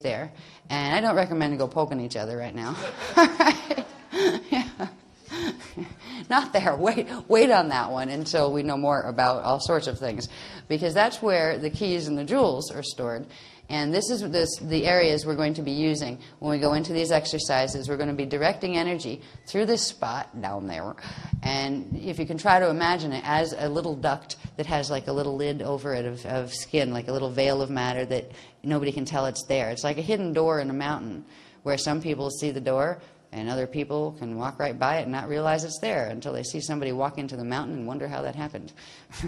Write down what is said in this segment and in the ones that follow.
there. And I don't recommend to go poking each other right now. All right? Yeah. Not there. Wait on that one until we know more about all sorts of things, because that's where the keys and the jewels are stored. And this is the areas we're going to be using when we go into these exercises. We're going to be directing energy through this spot down there. And if you can try to imagine it as a little duct that has like a little lid over it of skin, like a little veil of matter that nobody can tell it's there. It's like a hidden door in a mountain where some people see the door and other people can walk right by it and not realize it's there until they see somebody walk into the mountain and wonder how that happened.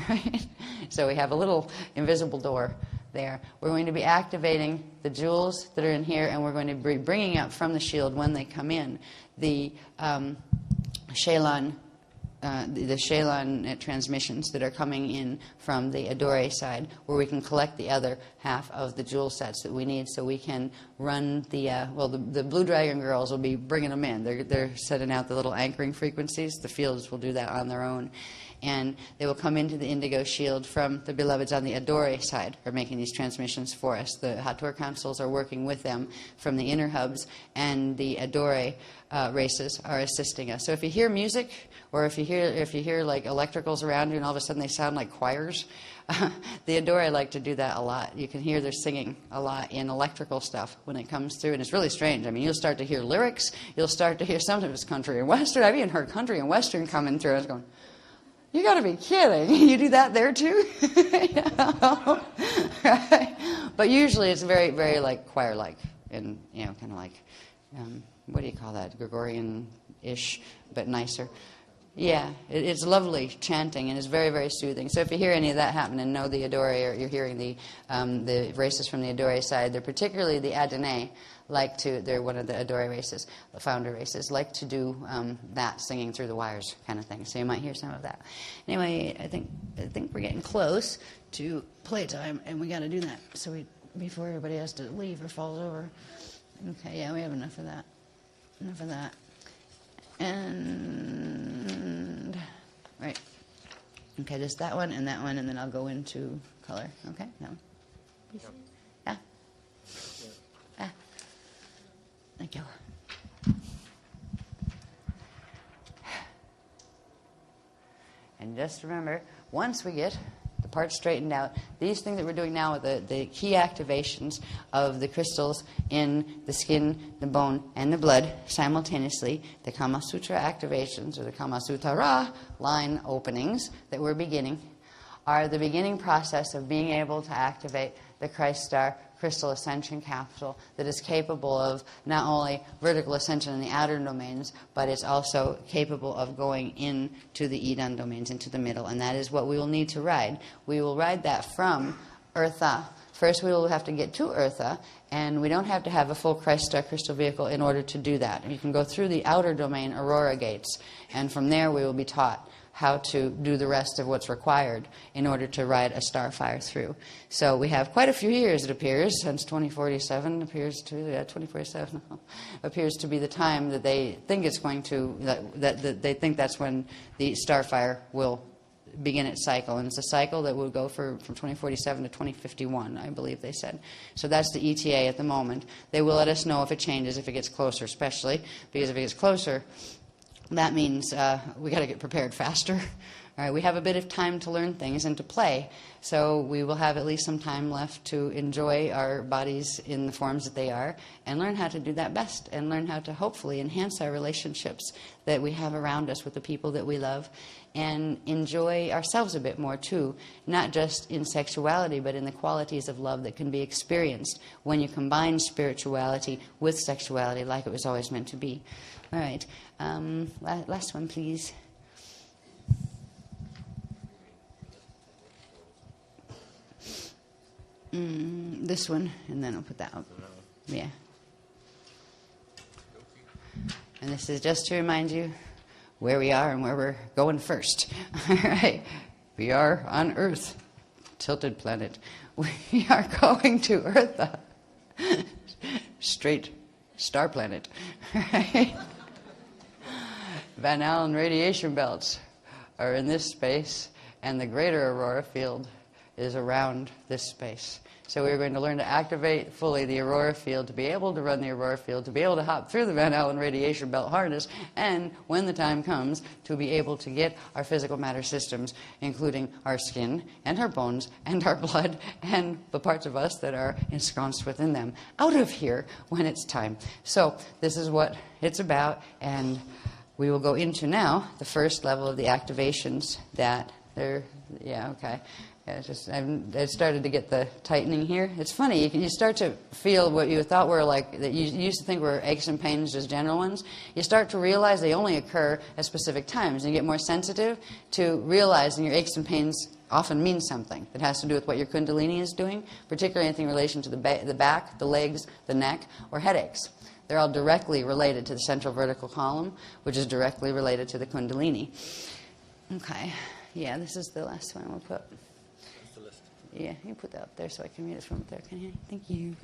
Right? So we have a little invisible door there. We're going to be activating the jewels that are in here, and we're going to be bringing up from the shield when they come in the Shalan transmissions that are coming in from the Adore side, where we can collect the other half of the jewel sets that we need, so we can run the Blue Dragon girls will be bringing them in. They're setting out the little anchoring frequencies. The fields will do that on their own. And they will come into the indigo shield from the beloveds on the Adore side, are making these transmissions for us. The Hathor councils are working with them from the inner hubs, and the Adore races are assisting us. So if you hear music, or if you hear like electricals around you and all of a sudden they sound like choirs, the Adore like to do that a lot. You can hear they're singing a lot in electrical stuff when it comes through, and it's really strange. I mean, you'll start to hear lyrics, you'll start to hear some of it's country and western. I've even heard country and western coming through. I was going, you got to be kidding. You do that there too? Right? But usually it's very, very like choir-like, and kind of like, what do you call that? Gregorian-ish, but nicer. Yeah, it's lovely chanting, and it's very, very soothing. So if you hear any of that happen and know the Adore, or you're hearing the races from the Adore side, they're particularly the Adonai, they're one of the Adore races, the founder races, like to do that, singing through the wires kind of thing. So you might hear some of that. Anyway, I think we're getting close to playtime, and we got to do that before everybody has to leave or falls over. Okay, yeah, we have enough of that. Enough of that. And right. Okay, just that one, and then I'll go into color. Okay, that one. Yeah. Ah. Thank you. And just remember, once we get the parts straightened out, these things that we're doing now with the key activations of the crystals in the skin, the bone, and the blood simultaneously, the Kama Sutra activations, or the Kama Sutra line openings that we're beginning, are the beginning process of being able to activate the Christ Star crystal ascension capsule that is capable of not only vertical ascension in the outer domains, but it's also capable of going into the Eden domains, into the middle, and that is what we will need to ride. We will ride that from Eartha. First, we will have to get to Eartha, and we don't have to have a full Christ Star crystal vehicle in order to do that. You can go through the outer domain Aurora gates, and from there we will be taught how to do the rest of what's required in order to ride a starfire through. So we have quite a few years, it appears, since 2047 appears to be the time that they think it's going to, that they think that's when the starfire will begin its cycle. And it's a cycle that will go from 2047 to 2051, I believe they said. So that's the ETA at the moment. They will let us know if it changes, if it gets closer especially, because if it gets closer, that means we got to get prepared faster. All right, we have a bit of time to learn things and to play, so we will have at least some time left to enjoy our bodies in the forms that they are, and learn how to do that best, and learn how to hopefully enhance our relationships that we have around us with the people that we love, and enjoy ourselves a bit more too, not just in sexuality, but in the qualities of love that can be experienced when you combine spirituality with sexuality like it was always meant to be. All right, last one, please. This one, and then I'll put that up. Yeah. And this is just to remind you where we are and where we're going first. All right. We are on Earth, tilted planet. We are going to Eartha, straight star planet. Right? Van Allen radiation belts are in this space, and the greater aurora field is around this space. So we're going to learn to activate fully the aurora field, to be able to run the aurora field, to be able to hop through the Van Allen radiation belt harness, and when the time comes, to be able to get our physical matter systems, including our skin and our bones and our blood and the parts of us that are ensconced within them, out of here when it's time. So this is what it's about, and we will go into now the first level of the activations that they're, yeah, okay. Yeah, I started to get the tightening here. It's funny, you start to feel what you thought were like, that you used to think were aches and pains, just general ones. You start to realize they only occur at specific times, and you get more sensitive to realizing your aches and pains often mean something that has to do with what your Kundalini is doing, particularly anything in relation to the back, the legs, the neck, or headaches. They're all directly related to the central vertical column, which is directly related to the Kundalini. Okay, yeah, this is the last one we'll put. Yeah, you put that up there so I can read it from up there. Can you? Thank you.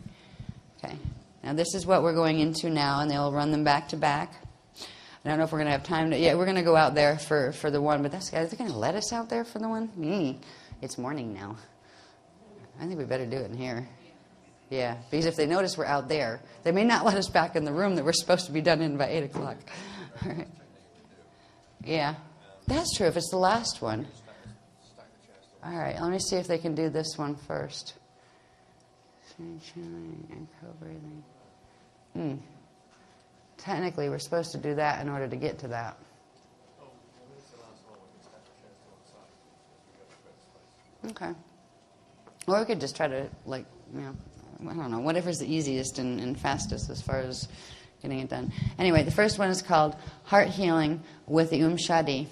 Okay. Now this is what we're going into now, and they'll run them back to back. I don't know if we're going to have time to... Yeah, we're going to go out there for the one, but are they going to let us out there for the one? It's morning now. I think we better do it in here. Yeah, because if they notice we're out there, they may not let us back in the room that we're supposed to be done in by 8 o'clock. All right. Yeah, that's true if it's the last one. All right, let me see if they can do this one first. And co-breathing. Technically, we're supposed to do that in order to get to that. Okay. Or we could just try to, like, you know, I don't know, whatever's the easiest and fastest as far as getting it done. Anyway, the first one is called Heart Healing with the Shadi.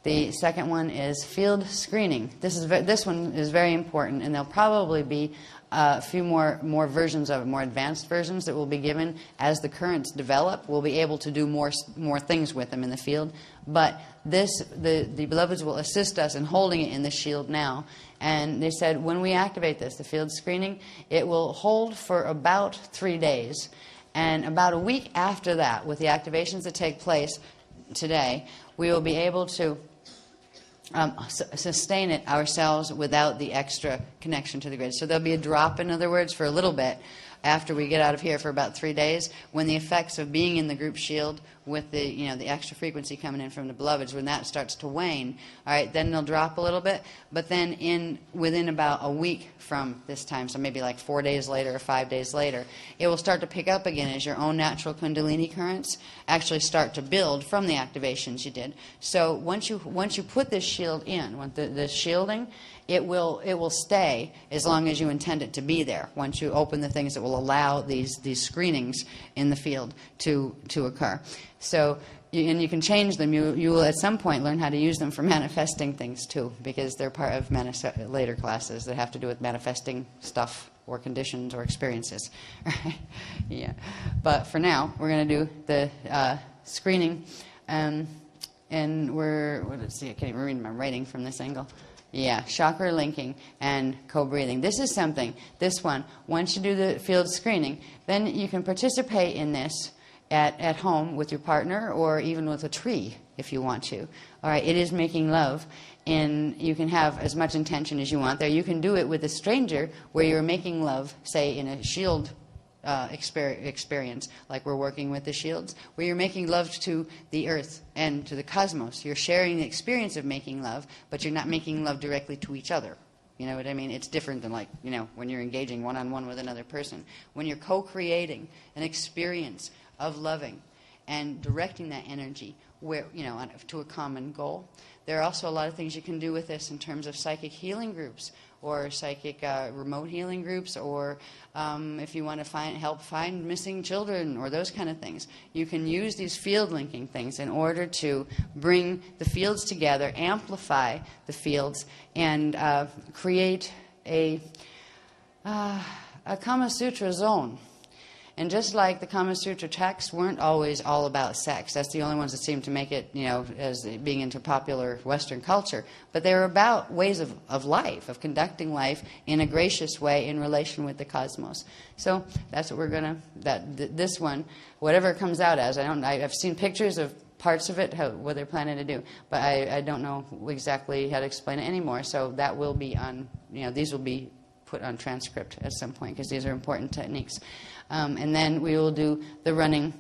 The second one is field screening. This one is very important, and there'll probably be a few more versions of it, more advanced versions that will be given as the currents develop. We'll be able to do more things with them in the field. But the beloveds will assist us in holding it in the shield now. And they said when we activate this, the field screening, it will hold for about 3 days. And about a week after that, with the activations that take place today, we will be able to sustain it ourselves without the extra connection to the grid. So there'll be a drop, in other words, for a little bit after we get out of here for about 3 days, when the effects of being in the group shield with the, you know, the extra frequency coming in from the beloveds, when that starts to wane, all right, then they'll drop a little bit. But then within about a week from this time, so maybe like 4 days later or 5 days later, it will start to pick up again as your own natural Kundalini currents actually start to build from the activations you did. So once you put this shield in, the shielding, it will stay as long as you intend it to be there. Once you open the things that will allow these screenings in the field to occur. So, and you can change them. You will at some point learn how to use them for manifesting things too, because they're part of later classes that have to do with manifesting stuff or conditions or experiences. Right? Yeah. But for now, we're going to do the screening, and let's see, I can't even read my writing from this angle. Yeah, chakra linking and co-breathing. This is something, this one, once you do the field screening, then you can participate in this at home with your partner or even with a tree if you want to. All right, it is making love, and you can have as much intention as you want there. You can do it with a stranger where you're making love, say in a shield experience, like we're working with the shields, where you're making love to the earth and to the cosmos. You're sharing the experience of making love, but you're not making love directly to each other. You know what I mean? It's different than, like, you know, when you're engaging one-on-one with another person. When you're co-creating an experience of loving and directing that energy where, you know, to a common goal. There are also a lot of things you can do with this in terms of psychic healing groups or psychic remote healing groups, or if you want to help find missing children or those kind of things. You can use these field linking things in order to bring the fields together, amplify the fields, and create a Kama Sutra zone. And just like the Kama Sutra texts weren't always all about sex, that's the only ones that seem to make it, you know, as being into popular Western culture. But they were about ways of life, of conducting life in a gracious way in relation with the cosmos. So that's what we're gonna. This one, whatever it comes out as, I've seen pictures of parts of it, what they're planning to do. But I don't know exactly how to explain it anymore. So that will be on, these will be put on transcript at some point because these are important techniques. And then we will do the running,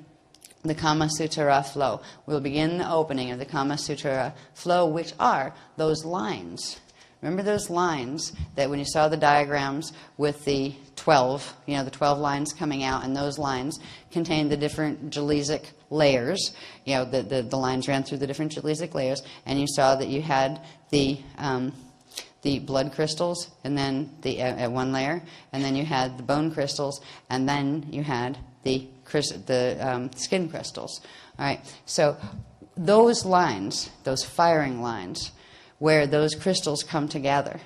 the Kama Sutra flow. We'll begin the opening of the Kama Sutra flow, which are those lines. Remember those lines that when you saw the diagrams with the 12, the 12 lines coming out, and those lines contained the different Jaleesic layers. The lines ran through the different Jaleesic layers, and you saw that you had the blood crystals, and then at one layer, and then you had the bone crystals, and then you had the skin crystals. All right. So those lines, those firing lines, where those crystals come together,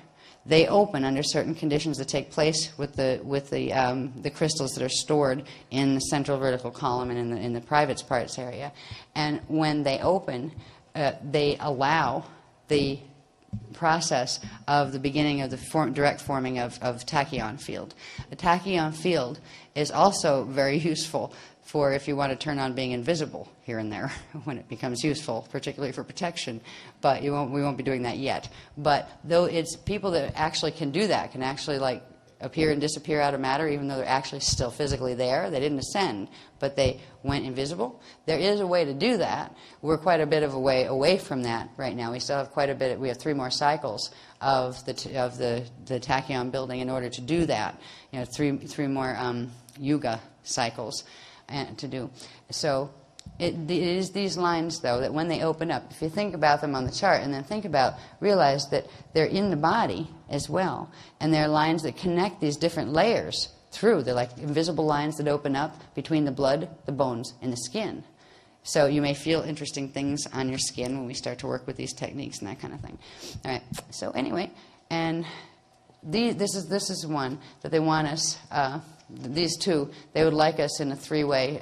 they open under certain conditions that take place with the crystals that are stored in the central vertical column and in the privates parts area. And when they open, they allow the process of the beginning of the direct forming of tachyon field. A tachyon field is also very useful for if you want to turn on being invisible here and there when it becomes useful, particularly for protection. But we won't be doing that yet. But though it's people that actually can do that, can actually like appear and disappear out of matter, even though they're actually still physically there. They didn't ascend, but they went invisible. There is a way to do that. We're quite a bit of a way away from that right now. We still have quite a bit. We have 3 more cycles of the tachyon building in order to do that. Three more yuga cycles to do. So it is these lines, though, that when they open up, if you think about them on the chart and then realize that they're in the body as well, and they're lines that connect these different layers through. They're like invisible lines that open up between the blood, the bones, and the skin. So you may feel interesting things on your skin when we start to work with these techniques and that kind of thing. All right. So anyway, and this is one that they want us. These two, they would like us in a 3-way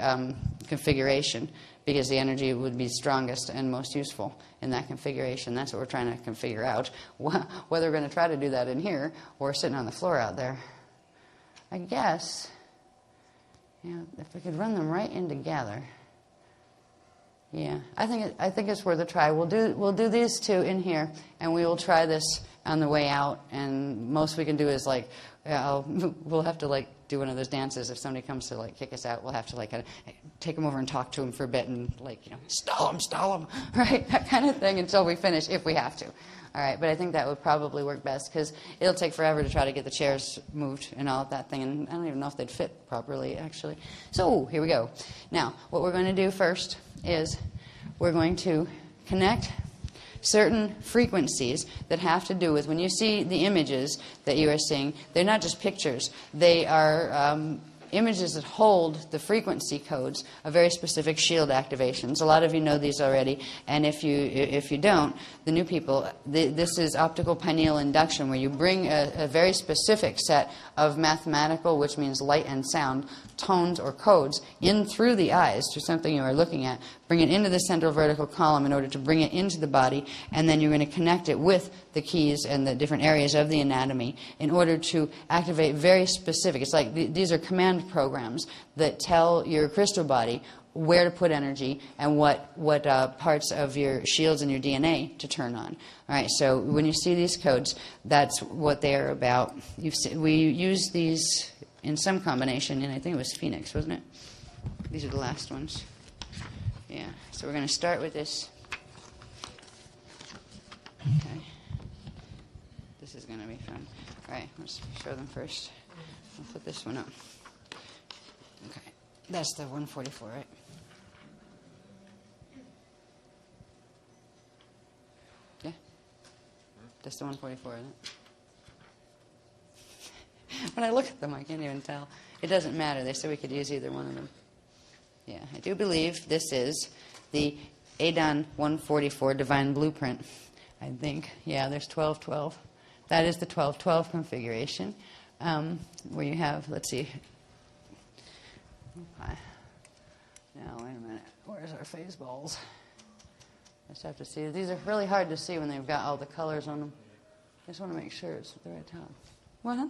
configuration because the energy would be strongest and most useful in that configuration. That's what we're trying to figure out. Whether we're going to try to do that in here or sitting on the floor out there. I guess, if we could run them right in together. Yeah, I think it's worth a try. We'll do these two in here, and we will try this on the way out. And most we can do is we'll have to do one of those dances. If somebody comes to kick us out, we'll have to kind of take them over and talk to them for a bit and stall them, right? That kind of thing until we finish, if we have to. All right, but I think that would probably work best because it'll take forever to try to get the chairs moved and all of that thing, and I don't even know if they'd fit properly, actually. So here we go. Now, what we're going to do first is we're going to connect certain frequencies that have to do with, when you see the images that you are seeing, they're not just pictures. They are images that hold the frequency codes of very specific shield activations. A lot of you know these already, and if you don't, the new people, this is optical pineal induction, where you bring a very specific set of mathematical, which means light and sound, tones or codes in through the eyes to something you are looking at, bring it into the central vertical column in order to bring it into the body, and then you're going to connect it with the keys and the different areas of the anatomy in order to activate very specific. It's like these are command programs that tell your crystal body where to put energy and what parts of your shields and your DNA to turn on. All right, so when you see these codes, that's what they are about. We use these in some combination, and I think it was Phoenix, wasn't it? These are the last ones. Yeah, so we're going to start with this. Okay. This is going to be fun. All right, let's show them first. I'll put this one up. Okay, that's the 144, right? Yeah? That's the 144, isn't it? When I look at them, I can't even tell. It doesn't matter. They said we could use either one of them. Yeah, I do believe this is the ADON 144 Divine Blueprint, I think. Yeah, there's 1212. That is the 1212 configuration, where you have, let's see. Okay. Now, wait a minute. Where's our phase balls? I just have to see. These are really hard to see when they've got all the colors on them. I just want to make sure it's the right top. What?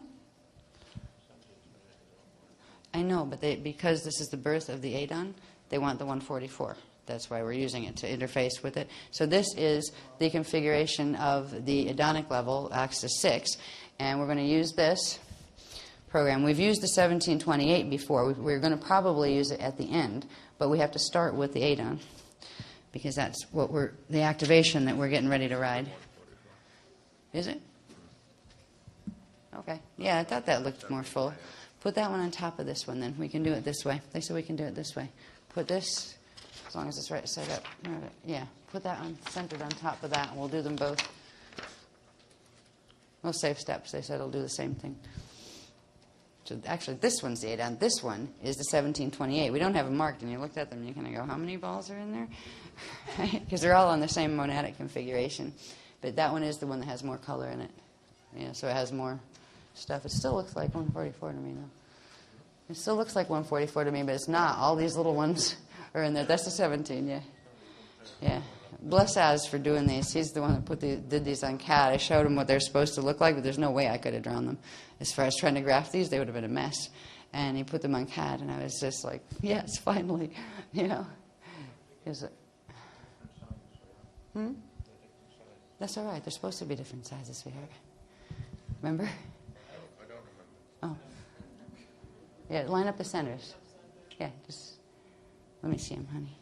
I know, but because this is the birth of the ADON, they want the 144. That's why we're using it to interface with it. So this is the configuration of the Edonic level, Axis 6, and we're going to use this program. We've used the 1728 before. We're going to probably use it at the end, but we have to start with the ADON because that's what the activation that we're getting ready to ride. Is it? Okay. Yeah, I thought that looked more full. Put that one on top of this one then. We can do it this way. They said we can do it this way. Put this, as long as it's right set up. Yeah, put that one centered on top of that, and we'll do them both. We'll save steps. They said it'll do the same thing. So actually, this one's the ADON. This one is the 1728. We don't have them marked, and you looked at them, and you kind of go, how many balls are in there? Because they're all on the same monadic configuration. But that one is the one that has more color in it. Yeah, so it has more stuff. It still looks like 144 to me, though. It still looks like 144 to me, but it's not. All these little ones are in there. That's the 17, yeah. Yeah. Bless Az for doing these. He's the one that did these on CAD. I showed him what they're supposed to look like, but there's no way I could have drawn them. As far as trying to graph these, they would have been a mess. And he put them on CAD, and I was just like, yes, finally, you know. Is it? That's all right. They're supposed to be different sizes, sweetheart. Remember? I don't remember. Oh. Yeah, line up the centers. Yeah, just let me see them, honey.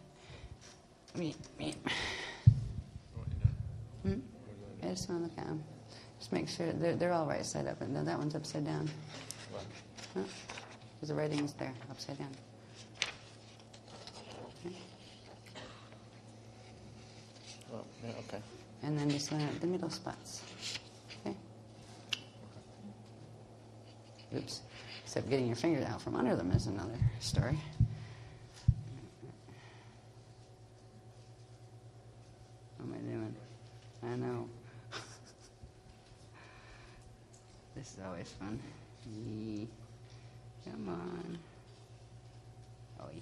Me. Yeah, just want to look at them. Just make sure they're all right side up. And no, that one's upside down. Huh? Because the writing is there, upside down. Okay. Oh, yeah, okay. And then just line up the middle spots. Okay? Oops. Except getting your fingers out from under them is another story. What am I doing? I know. This is always fun. Come on. Oh, yeah.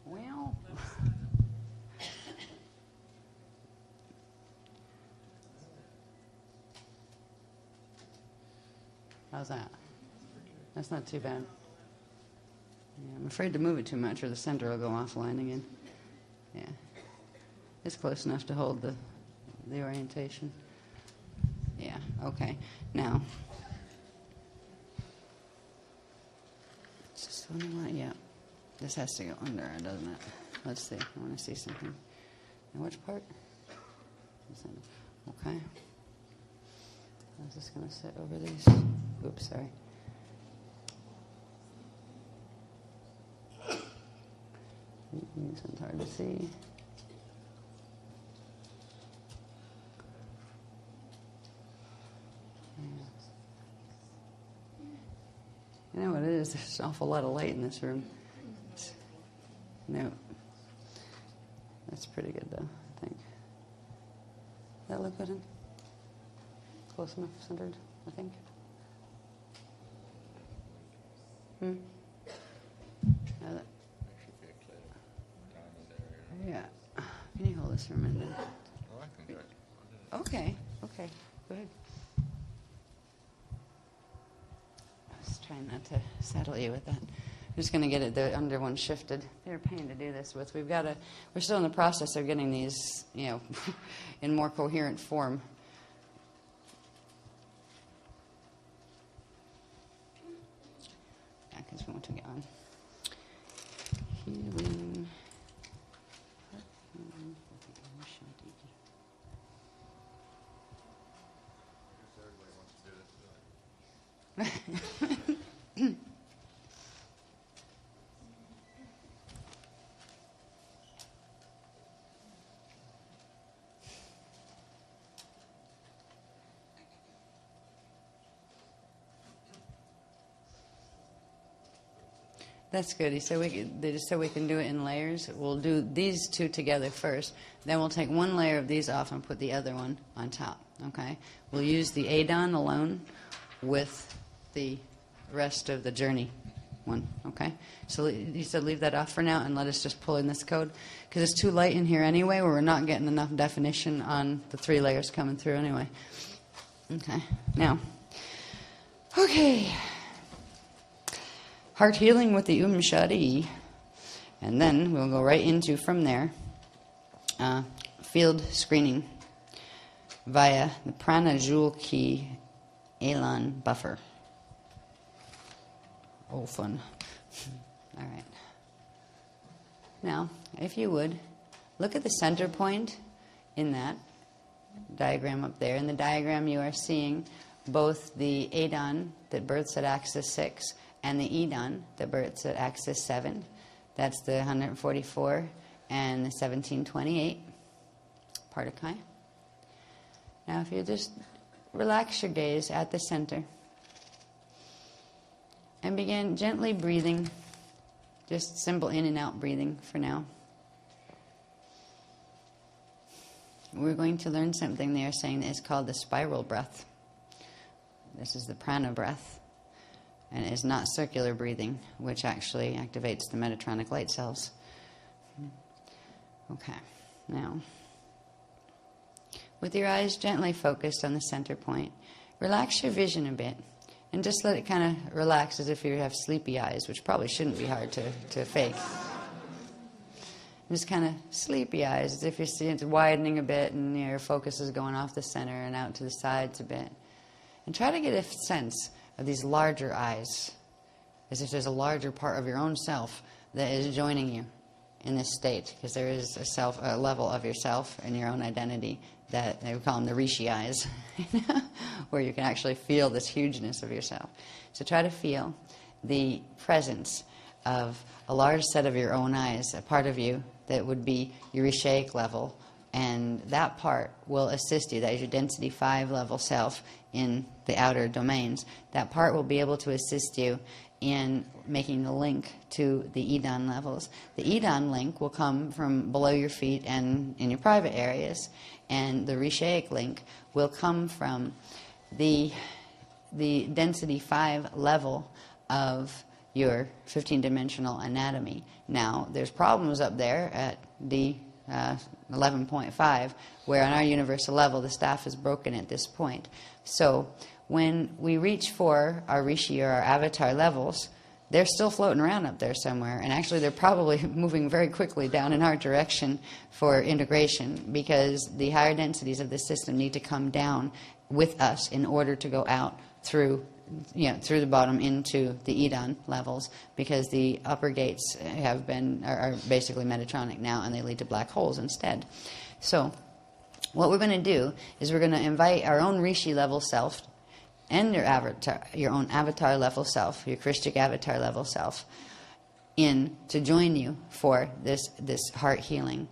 Well. How's that? That's not too bad. Yeah, I'm afraid to move it too much or the center will go offline again. Yeah. It's close enough to hold the orientation. Yeah, okay. Now, is this the one I want? Yeah. This has to go under, doesn't it? Let's see. I want to see something. Now, which part? Okay. Is this going to sit over these? Oops, sorry. This one's hard to see. You know what it is? There's an awful lot of light in this room. No. That's pretty good, though, I think. Does that look good? Close enough centered, I think. Yeah. Can you hold this for a minute? Oh, I can do it. Okay. Go ahead. I was trying not to saddle you with that. I'm just going to get the under one shifted. They're a pain to do this with. We're still in the process of getting these, in more coherent form. Yeah, because we want to get on. Healing. That's good. They just said we can do it in layers. We'll do these two together first. Then we'll take one layer of these off and put the other one on top. Okay? We'll use the ADON alone with the rest of the Journey one. Okay? So you said leave that off for now and let us just pull in this code. Because it's too light in here anyway, where we're not getting enough definition on the 3 layers coming through anyway. Okay, now, okay. Heart healing with the Shari. And then we'll go right into, from there, field screening via the Prana Jewel Key Elan Buffer. Oh, fun. All right. Now, if you would, look at the center point in that diagram up there. In the diagram you are seeing both the Adon that births at axis 6 and the Edon that births at axis 7. That's the 144 and the 1728 Partakai. Now if you just relax your gaze at the center and begin gently breathing, just simple in and out breathing for now. We're going to learn something they are saying that is called the spiral breath. This is the prana breath. And it is not circular breathing, which actually activates the Metatronic light cells. Okay, now, with your eyes gently focused on the center point, relax your vision a bit. And just let it kind of relax as if you have sleepy eyes, which probably shouldn't be hard to fake. Just kind of sleepy eyes, as if you're seeing it widening a bit and your focus is going off the center and out to the sides a bit. And try to get a sense of these larger eyes, as if there's a larger part of your own self that is joining you in this state, because there is a level of yourself and your own identity that they would call them the Rishi eyes, where you can actually feel this hugeness of yourself. So try to feel the presence of a large set of your own eyes, a part of you that would be your Rishaic level, and that part will assist you. That is your density 5 level self in the outer domains. That part will be able to assist you in making the link to the Edon levels. The Edon link will come from below your feet and in your private areas, and the Rishaic link will come from the density 5 level of your 15-dimensional anatomy. Now, there's problems up there at the 11.5, where on our universal level the staff is broken at this point. So when we reach for our Rishi or our avatar levels, they're still floating around up there somewhere, and actually they're probably moving very quickly down in our direction for integration, because the higher densities of the system need to come down with us in order to go out through the bottom into the Edon levels, because the upper gates are basically Metatronic now, and they lead to black holes instead. So what we're going to do is we're going to invite our own Rishi level self and your own avatar level self, your Christic avatar level self, in to join you for this heart healing.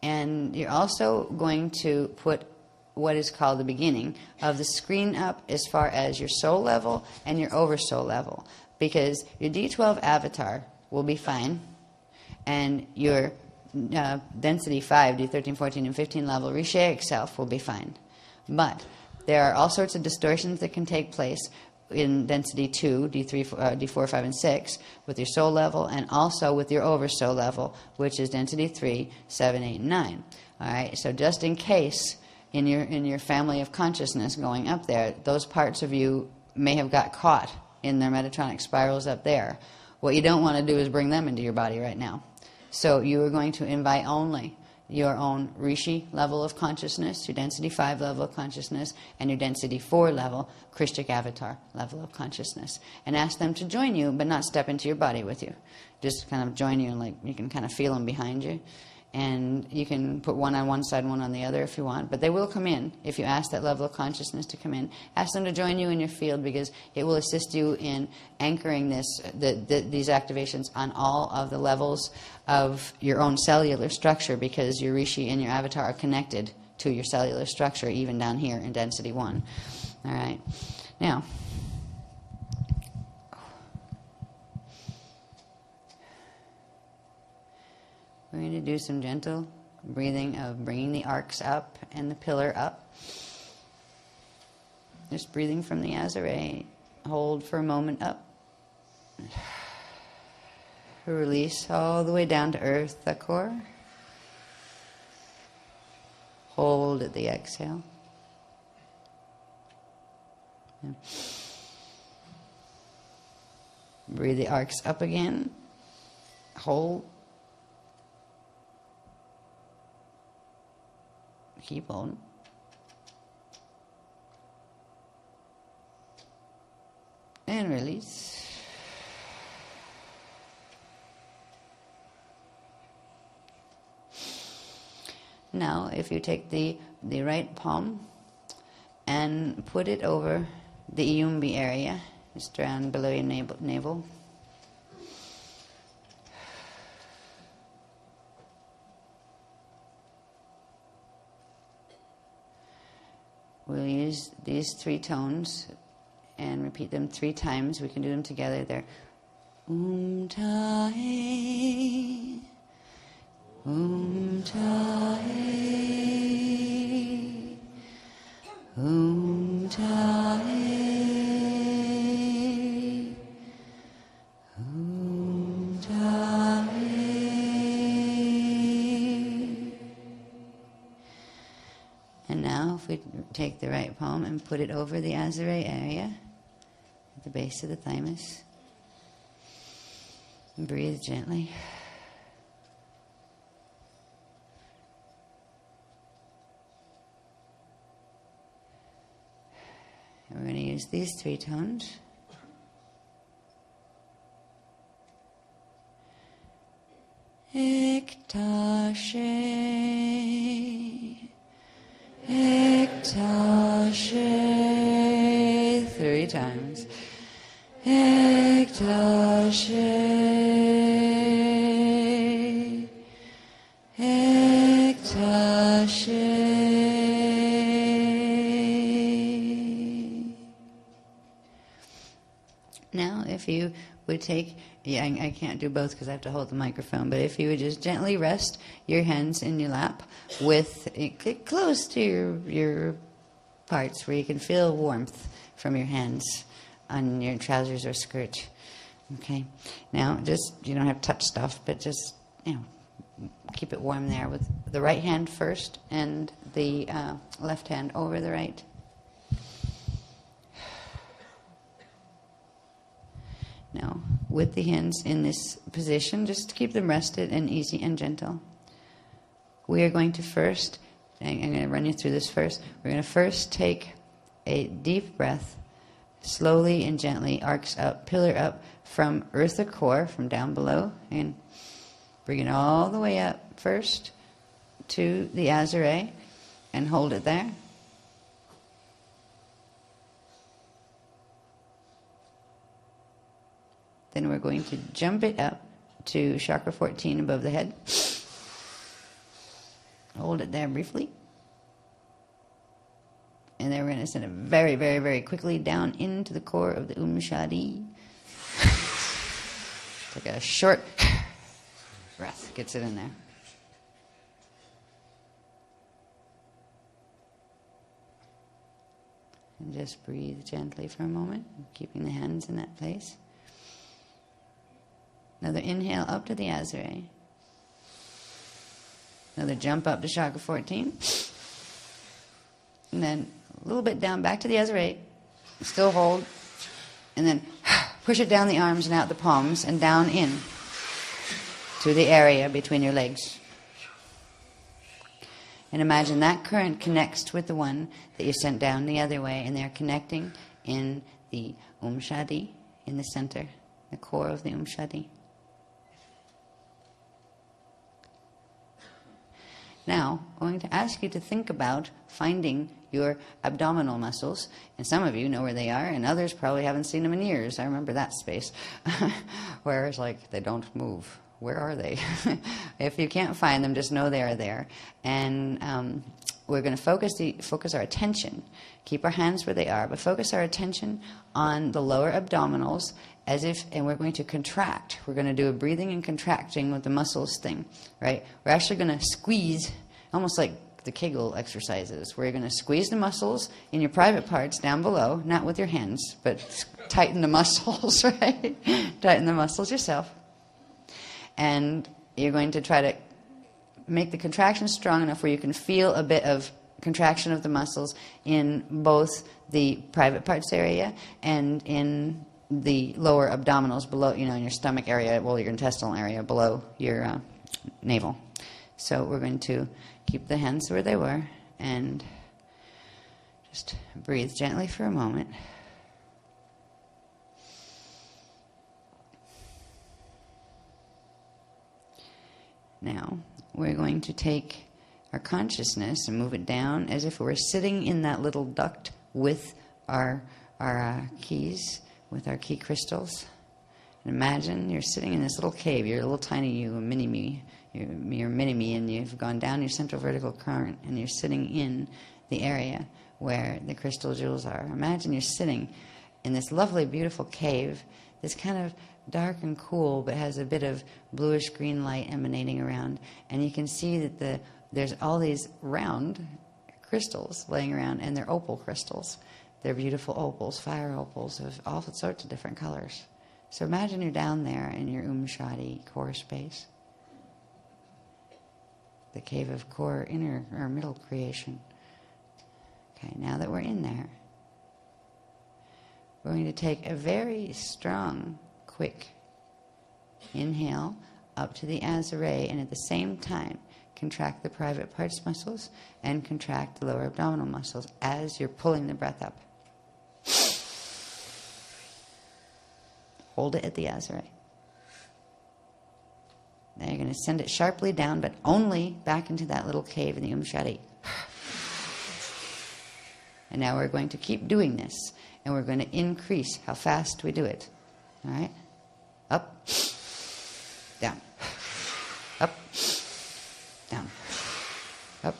And you're also going to put what is called the beginning of the screen up as far as your soul level and your oversoul level, because your D12 avatar will be fine, and your density 5, D13, 14, and 15 level Rishaic self will be fine. But there are all sorts of distortions that can take place in density 2, D3, D4, 5, and 6 with your soul level, and also with your oversoul level, which is density 3, 7, 8, and 9. All right, so just in case in your family of consciousness going up there, those parts of you may have got caught in their Metatronic spirals up there. What you don't want to do is bring them into your body right now. So you are going to invite only your own Rishi level of consciousness, your density 5 level of consciousness, and your density 4 level Christic avatar level of consciousness, and ask them to join you, but not step into your body with you. Just kind of join you, and like you can kind of feel them behind you. And you can put one on one side, one on the other if you want. But they will come in if you ask that level of consciousness to come in. Ask them to join you in your field, because it will assist you in anchoring these activations on all of the levels of your own cellular structure, because your Rishi and your avatar are connected to your cellular structure, even down here in density 1. All right. Now, we're going to do some gentle breathing of bringing the arcs up and the pillar up. Just breathing from the Azare. Hold for a moment up. Release all the way down to earth, the core. Hold at the exhale. Yeah. Breathe the arcs up again. Hold. Keep on. And release. Now, if you take the right palm and put it over the Iyumbi area, just around below your navel. We'll use these 3 tones and repeat them 3 times. We can do them together. They're Tae, Tae, Tae, Tae. And now if we take the right palm and put it over the Azare area, at the base of the thymus, and breathe gently. And we're going to use these 3 tones. Ektashe, Ektashe, 3 times. Ektashe, Ektashe. Now, if you would take, I can't do both because I have to hold the microphone, but if you would just gently rest your hands in your lap with get close to your parts where you can feel warmth from your hands on your trousers or skirt. Okay. Now, just, you don't have to touch stuff, but just, keep it warm there with the right hand first and the left hand over the right. Now, with the hands in this position, just keep them rested and easy and gentle. We are going to first, I'm going to run you through this first. We're going to first take a deep breath, slowly and gently, arcs up, pillar up from Eartha core, from down below, and bring it all the way up first to the Azare, and hold it there. Then we're going to jump it up to chakra 14 above the head. Hold it there briefly. And then we're going to send it very, very, very quickly down into the core of the Shadi. Take a short breath, gets it in there. And just breathe gently for a moment, keeping the hands in that place. Another inhale up to the Azare. Another jump up to chakra 14. And then a little bit down back to the Azare. Still hold. And then push it down the arms and out the palms and down in to the area between your legs. And imagine that current connects with the one that you sent down the other way, and they're connecting in the Shadi in the center, the core of the Shadi. Now, I'm going to ask you to think about finding your abdominal muscles. And some of you know where they are, and others probably haven't seen them in years. I remember that space where it's like they don't move. Where are they? If you can't find them, just know they are there. And we're going to focus our attention. Keep our hands where they are, but focus our attention on the lower abdominals and we're going to contract. We're going to do a breathing and contracting with the muscles thing, right? We're actually going to squeeze, almost like the Kegel exercises, where you're going to squeeze the muscles in your private parts down below, not with your hands, but tighten the muscles, right? Tighten the muscles yourself. And you're going to try to make the contraction strong enough where you can feel a bit of contraction of the muscles in both the private parts area and in the lower abdominals below, in your stomach area, well, your intestinal area below your navel. So we're going to keep the hands where they were and just breathe gently for a moment. Now, we're going to take our consciousness and move it down as if we were sitting in that little duct with our keys, with our key crystals. And imagine you're sitting in this little cave. You're a little tiny you, a mini-me. You're mini-me, and you've gone down your central vertical current, and you're sitting in the area where the crystal jewels are. Imagine you're sitting in this lovely, beautiful cave, this kind of dark and cool, but has a bit of bluish green light emanating around. And you can see that there's all these round crystals laying around, and they're opal crystals. They're beautiful opals, fire opals of all sorts of different colors. So imagine you're down there in your Shanti core space, the cave of core inner or middle creation. Okay, now that we're in there, we're going to take a very strong, quick inhale up to the Azare, and at the same time contract the private parts muscles and contract the lower abdominal muscles as you're pulling the breath up. Hold it at the Azare. Now you're going to send it sharply down, but only back into that little cave in the Shanti. And now we're going to keep doing this, and we're going to increase how fast we do it. All right? Up, down, up, down, up.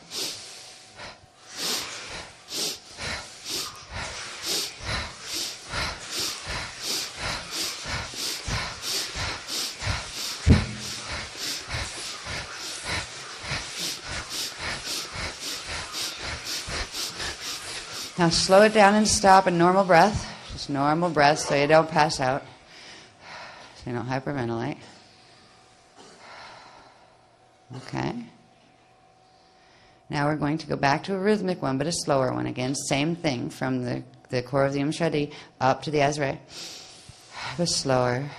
Now slow it down and stop in normal breath. Just normal breath so you don't pass out. So you don't hyperventilate. Okay. Now we're going to go back to a rhythmic one, but a slower one again. Same thing from the core of the Shanti up to the Azare. But slower.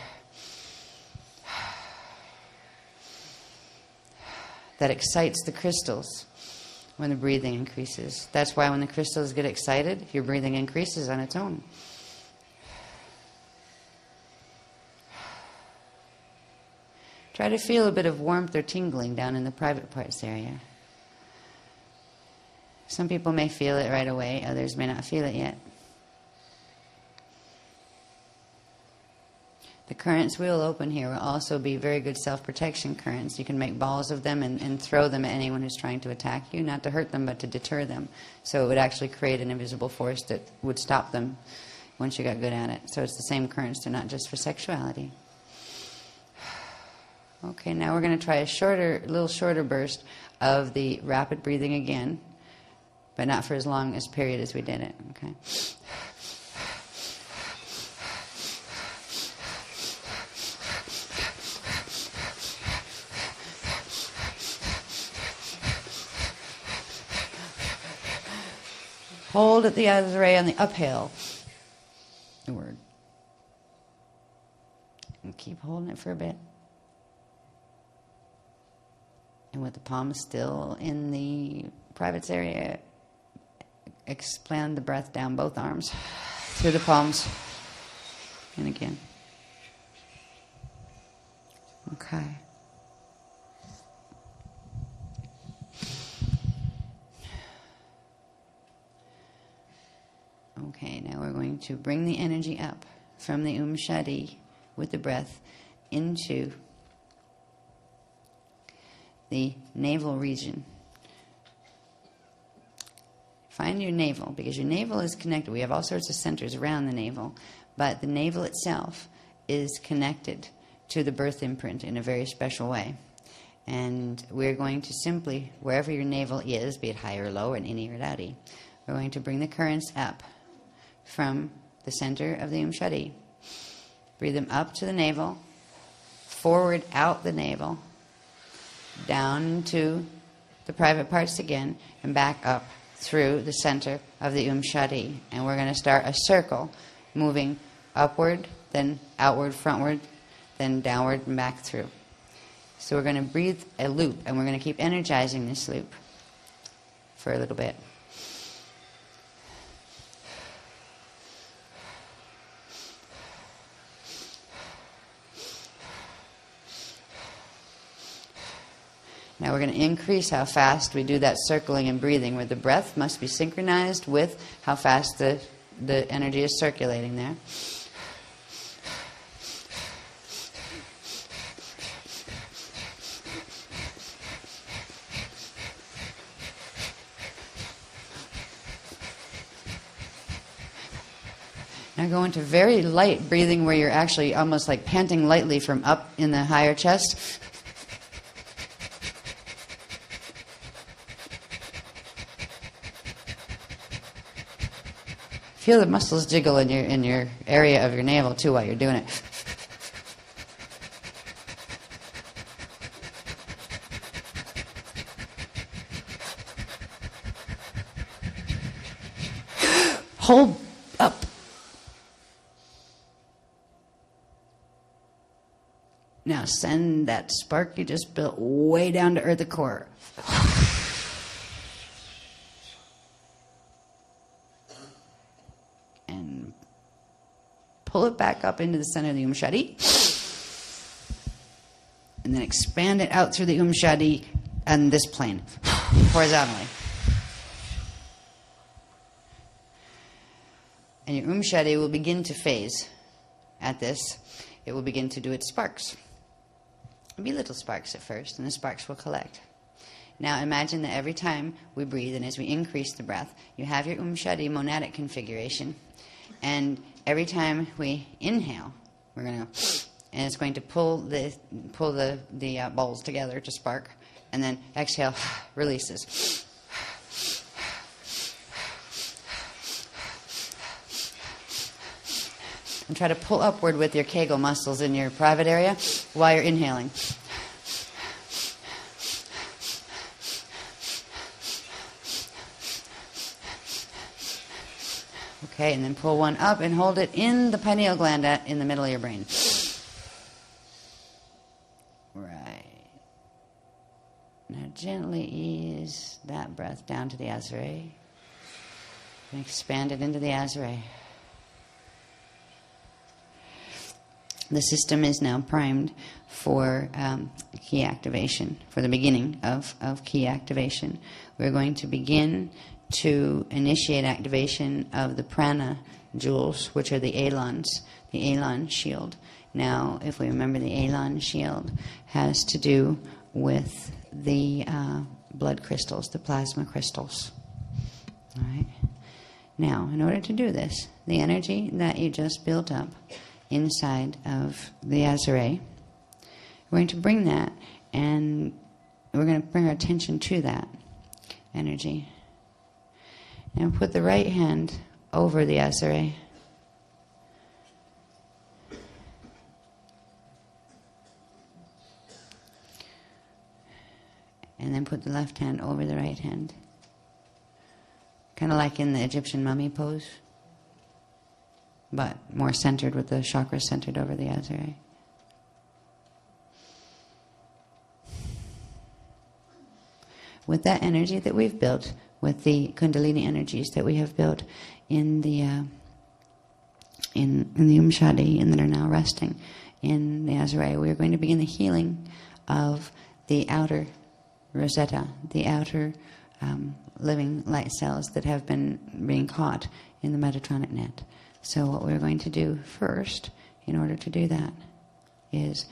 That excites the crystals when the breathing increases. That's why when the crystals get excited, your breathing increases on its own. Try to feel a bit of warmth or tingling down in the private parts area. Some people may feel it right away, others may not feel it yet. The currents we'll open here will also be very good self-protection currents. You can make balls of them and throw them at anyone who's trying to attack you, not to hurt them, but to deter them. So it would actually create an invisible force that would stop them once you got good at it. So it's the same currents, they're not just for sexuality. Okay, now we're going to try a little shorter burst of the rapid breathing again, but not for as long a period as we did it. Okay. Hold at the Azare on the uphill. The word. And keep holding it for a bit. And with the palms still in the privates area, expand the breath down both arms through the palms. And again. Okay. Okay, now we're going to bring the energy up from the Shanti with the breath into the navel region. Find your navel, because your navel is connected. We have all sorts of centers around the navel, but the navel itself is connected to the birth imprint in a very special way. And we're going to simply, wherever your navel is, be it high or low, and innie or outie, we're going to bring the currents up from the center of the Shanti. Breathe them up to the navel, forward out the navel, down to the private parts again, and back up through the center of the Shadi. And we're going to start a circle, moving upward, then outward, frontward, then downward and back through. So we're going to breathe a loop, and we're going to keep energizing this loop for a little bit. Now we're going to increase how fast we do that circling and breathing, where the breath must be synchronized with how fast the energy is circulating there. Now go into very light breathing, where you're actually almost like panting lightly from up in the higher chest. Feel the muscles jiggle in your area of your navel too while you're doing it. Hold up. Now send that spark you just built way down to earth the core. Pull it back up into the center of the Shadi. And then expand it out through the Shadi and this plane, horizontally. And your Shadi will begin to phase at this. It will begin to do its sparks. It'll be little sparks at first, and the sparks will collect. Now imagine that every time we breathe, and as we increase the breath, you have your Shadi monadic configuration. And every time we inhale, we're going to, and it's going to pull the balls together to spark, and then exhale, releases. And try to pull upward with your Kegel muscles in your private area while you're inhaling. Okay, and then pull one up and hold it in the pineal gland in the middle of your brain. Right. Now gently ease that breath down to the Azare. And expand it into the Azare. The system is now primed for key activation, for the beginning of key activation. We're going to begin to initiate activation of the prana jewels, which are the Elans, the Elan shield. Now, if we remember, the Elan shield has to do with the blood crystals, the plasma crystals. All right. Now, in order to do this, the energy that you just built up inside of the Azare, we're going to bring that, and we're going to bring our attention to that energy. And put the right hand over the Azare. And then put the left hand over the right hand. Kind of like in the Egyptian mummy pose, but more centered, with the chakras centered over the Azare. With that energy that we've built, with the Kundalini energies that we have built in the Shadi, and that are now resting in the Azare, we are going to begin the healing of the outer Rosetta, the outer living light cells that have been being caught in the Metatronic net. So what we're going to do first, in order to do that, is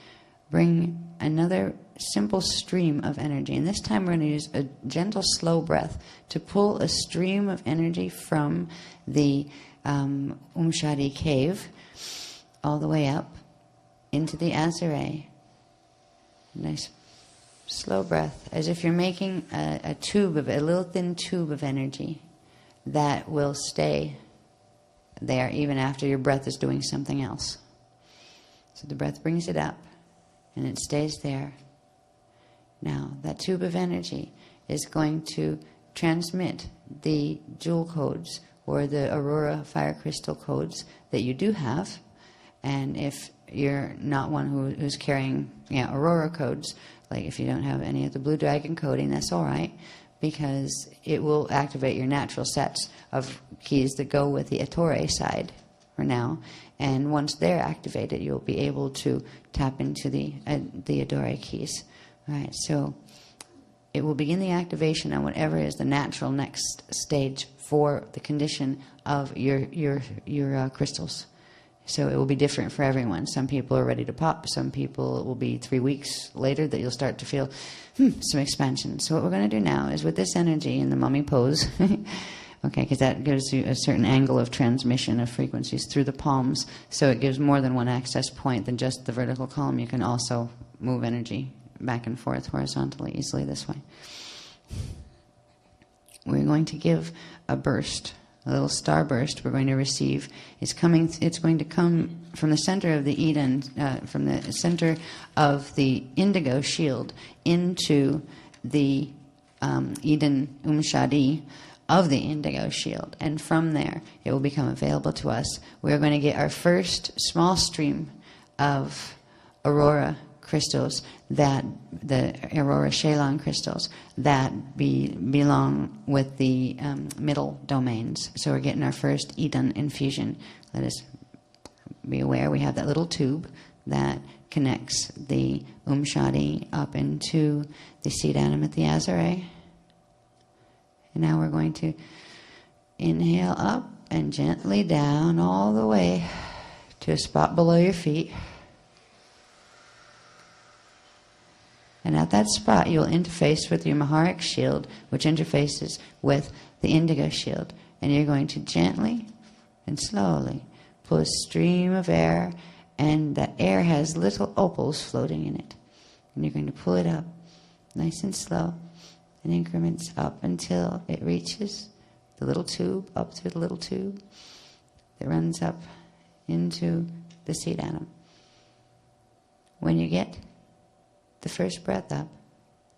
bring another simple stream of energy. And this time we're going to use a gentle, slow breath to pull a stream of energy from the Shadi cave all the way up into the Azare. Nice slow breath, as if you're making a little thin tube of energy that will stay there even after your breath is doing something else. So the breath brings it up, and it stays there. Now, that tube of energy is going to transmit the jewel codes or the Aurora fire crystal codes that you do have. And if you're not one who's carrying Aurora codes, like if you don't have any of the Blue Dragon coding, that's all right, because it will activate your natural sets of keys that go with the Ettore side for now. And once they're activated, you'll be able to tap into the Adore keys. All right, so it will begin the activation on whatever is the natural next stage for the condition of your crystals. So it will be different for everyone. Some people are ready to pop. Some people, it will be 3 weeks later that you'll start to feel some expansion. So what we're going to do now is with this energy in the mummy pose, okay, because that gives you a certain angle of transmission of frequencies through the palms. So it gives more than one access point than just the vertical column. You can also move energy back and forth horizontally easily this way. We're going to give a burst, a little star burst we're going to receive. It's going to come from the center of the Eden, from the center of the indigo shield into the Eden Shadi of the indigo shield. And from there, it will become available to us. We're going to get our first small stream of Aurora crystals, that the Aurora Shalon crystals that belong with the middle domains. So we're getting our first Eden infusion. Let us be aware we have that little tube that connects the Shadi up into the seed atom at the Azure. And now we're going to inhale up and gently down all the way to a spot below your feet. And at that spot, you'll interface with your Maharic shield, which interfaces with the indigo shield. And you're going to gently and slowly pull a stream of air, and that air has little opals floating in it. And you're going to pull it up, nice and slow, in increments up until it reaches the little tube, up through the little tube that runs up into the seed atom. When you get the first breath up,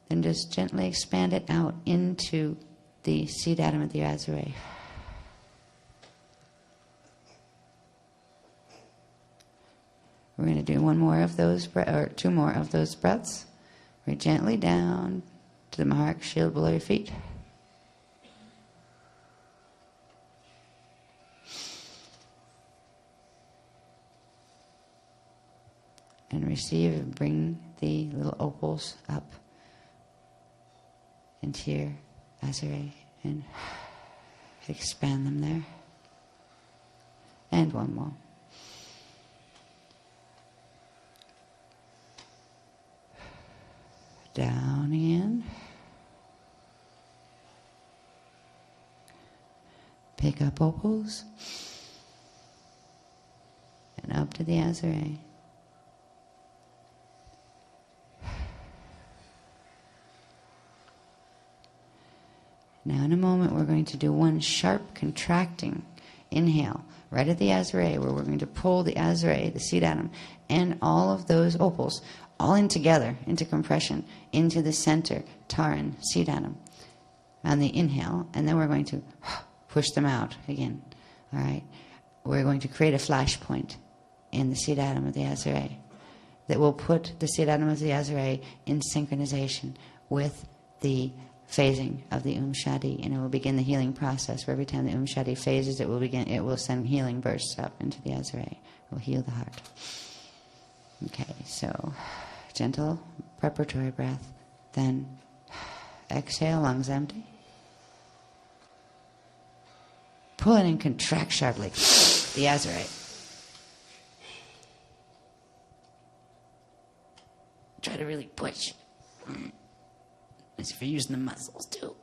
then just gently expand it out into the seed atom of the Azure. We're going to do one more of those, or two more of those breaths. We're gently down to the Maharic shield below your feet. And receive and bring the little opals up into your Azure and expand them there. And one more. Down again. Pick up opals. And up to the Azure. Now in a moment we're going to do one sharp contracting inhale right at the Azure, where we're going to pull the Azure, the seed atom, and all of those opals all in together, into compression, into the center Taran seed atom on the inhale, and then we're going to push them out again. All right? We're going to create a flash point in the seed atom of the Azure that will put the seed atom of the Azure in synchronization with the phasing of the Shadi, and it will begin the healing process. Where every time the Shadi phases, it will send healing bursts up into the Azure. It will heal the heart. Okay, so gentle preparatory breath, then exhale, lungs empty. Pull in and contract sharply the Azure. Try to really push. As if you're using the muscles too.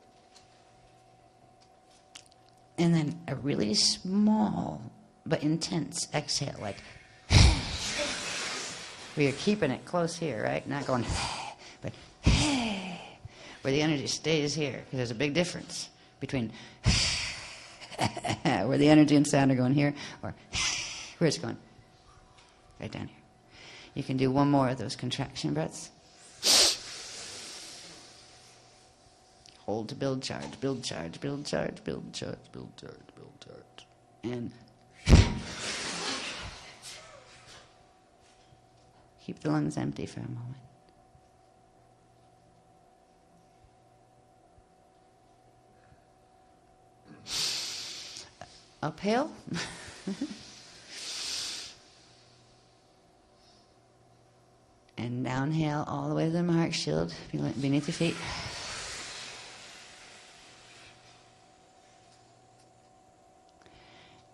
And then a really small but intense exhale, like where you're keeping it close here, right? Not going, but where the energy stays here. Because there's a big difference between where the energy and sound are going here, or where it's going right down here. You can do one more of those contraction breaths. Hold to build charge, build charge, build charge, build charge, build charge, build charge. And keep the lungs empty for a moment. Uphill. And downhill all the way to the Maharak shield beneath your feet.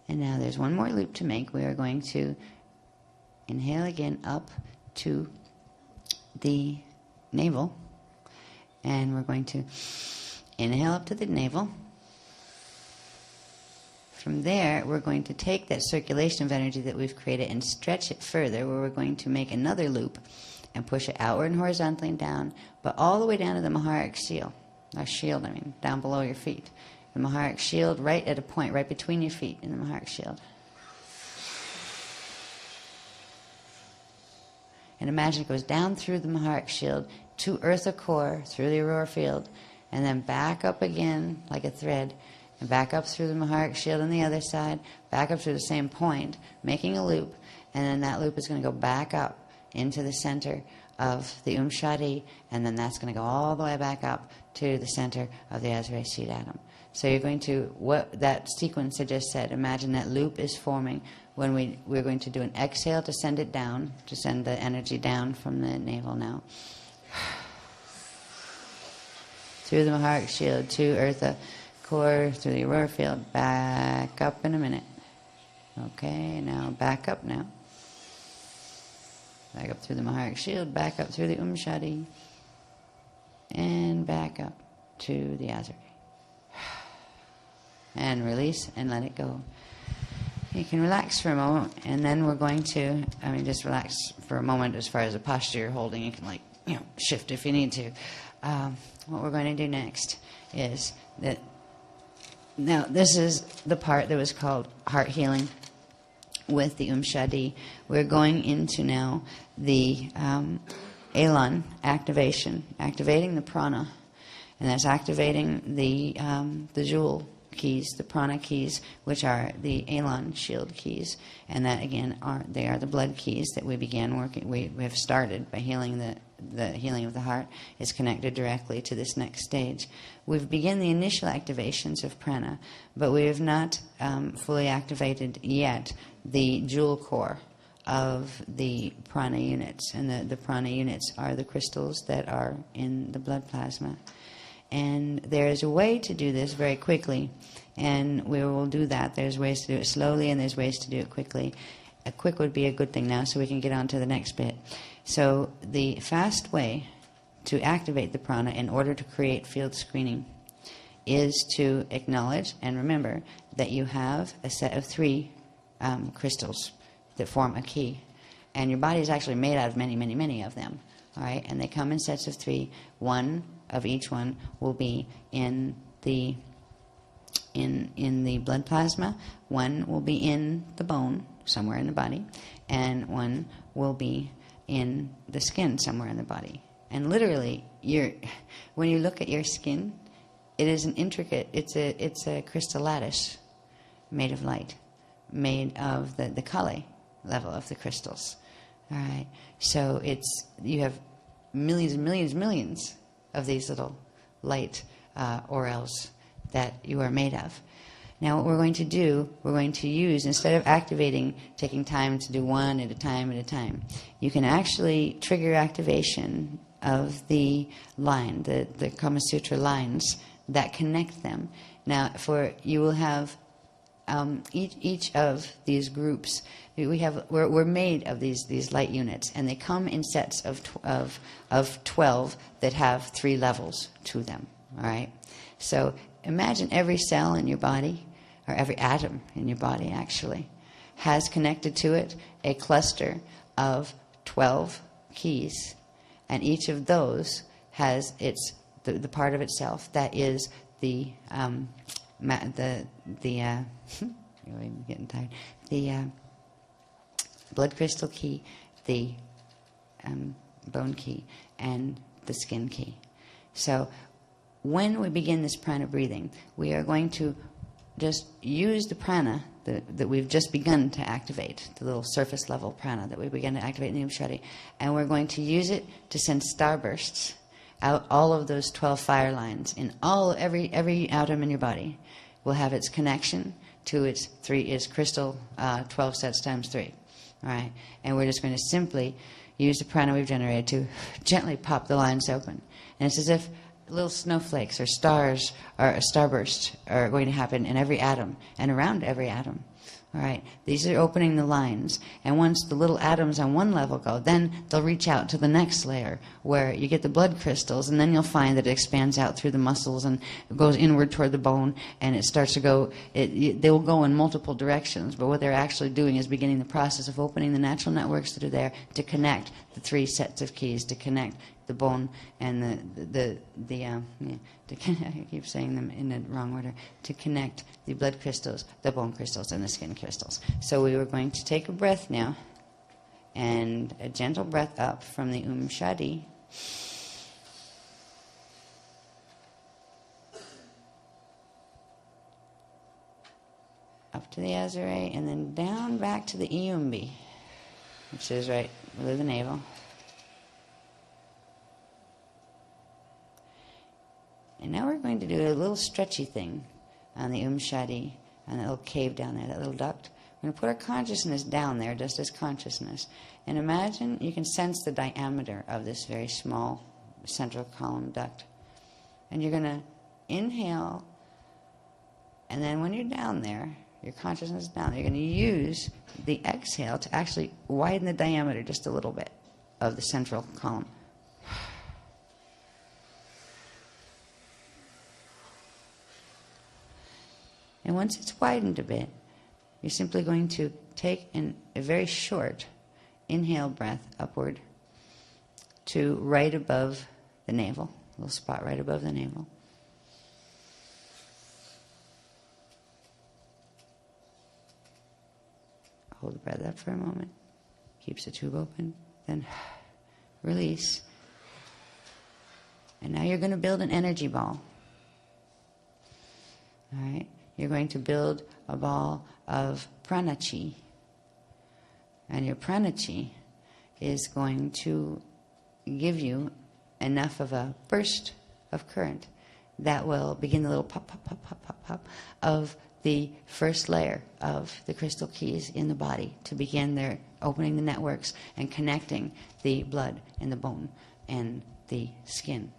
And now there's one more loop to make. We are going to inhale again up to the navel. And we're going to inhale up to the navel. From there, we're going to take that circulation of energy that we've created and stretch it further, where we're going to make another loop and push it outward and horizontally down, but all the way down to the Maharak shield. Down below your feet. The Maharak shield, right at a point, right between your feet in the Maharak shield. And imagine it goes down through the Maharak shield to Eartha core, through the Aurora field, and then back up again like a thread, and back up through the Maharak shield on the other side, back up through the same point, making a loop, and then that loop is going to go back up into the center of the Shadi, and then that's going to go all the way back up to the center of the Azrael seed atom. So you're going to, what that sequence I just said, imagine that loop is forming when we're going to do an exhale to send it down, to send the energy down from the navel now. Through the Maharak shield to Eartha core, through the Aurora field, back up in a minute. Okay, now back up now. Back up through the Maharak shield, back up through the Shadi, and back up to the Azrael. And release and let it go. You can relax for a moment, and then we're going to, just relax for a moment as far as the posture you're holding. You can shift if you need to. What we're going to do next is that, now this is the part that was called heart healing with the Shadi. We're going into now the Elan activation, activating the prana, and that's activating the jewel keys, the prana keys, which are the Elan shield keys, and that again are the blood keys that we began working. We have started by healing the healing of the heart. Is connected directly to this next stage. We've begun the initial activations of prana, but we have not fully activated yet the jewel core of the prana units, and the prana units are the crystals that are in the blood plasma. And there is a way to do this very quickly, and we will do that. There's ways to do it slowly, and there's ways to do it quickly. A quick would be a good thing now, so we can get on to the next bit. So the fast way to activate the prana in order to create field screening is to acknowledge and remember that you have a set of 3 crystals that form a key. And your body is actually made out of many, many, many of them. All right? And they come in sets of 3. One of each one will be in the blood plasma, one will be in the bone somewhere in the body, and one will be in the skin somewhere in the body. And literally, when you look at your skin, it is an intricate, it's a crystal lattice made of light, made of the Kali level of the crystals. All right, so you have millions and millions and millions of these little light orals that you are made of. Now what we're going to do, we're going to use, instead of activating, taking time to do one at a time, you can actually trigger activation of the line, the Kama Sutra lines that connect them. Now you will have each of these groups, we're made of these light units, and they come in sets of 12 that have 3 levels to them. All right. So imagine every cell in your body, or every atom in your body actually, has connected to it a cluster of 12 keys, and each of those has the part of itself that is the I'm getting tired. The blood crystal key, the bone key, and the skin key. So when we begin this prana breathing, we are going to just use the prana that we've just begun to activate, the little surface level prana that we began to activate in the Umshadi, and we're going to use it to send starbursts out all of those 12 fire lines in every atom in your body will have its connection to its crystal 12 sets times 3. All right? And we're just going to simply use the prana we've generated to gently pop the lines open. And it's as if little snowflakes or stars or a starburst are going to happen in every atom and around every atom. All right, these are opening the lines, and once the little atoms on one level go, then they'll reach out to the next layer where you get the blood crystals, and then you'll find that it expands out through the muscles and goes inward toward the bone, and it starts to go, they will go in multiple directions, but what they're actually doing is beginning the process of opening the natural networks that are there to connect the 3 sets of keys, to connect the bone and I keep saying them in the wrong order, to connect the blood crystals, the bone crystals, and the skin crystals. So we were going to take a breath now, and a gentle breath up from the Shadi. Up to the Azure, and then down back to the Iumbi, which is right below the navel. And now we're going to do a little stretchy thing on the Shadi, on that little cave down there, that little duct. We're going to put our consciousness down there, just as consciousness. And imagine you can sense the diameter of this very small central column duct. And you're going to inhale, and then when you're down there, your consciousness is down there, you're going to use the exhale to actually widen the diameter just a little bit of the central column. And once it's widened a bit, you're simply going to take a very short inhale breath upward to right above the navel, a little spot right above the navel. Hold the breath up for a moment. Keeps the tube open. Then release. And now you're going to build an energy ball. All right? You're going to build a ball of prana-chi. And your prana-chi is going to give you enough of a burst of current that will begin the little pop, pop, pop, pop, pop, pop of the first layer of the crystal keys in the body to begin their opening the networks and connecting the blood and the bone and the skin.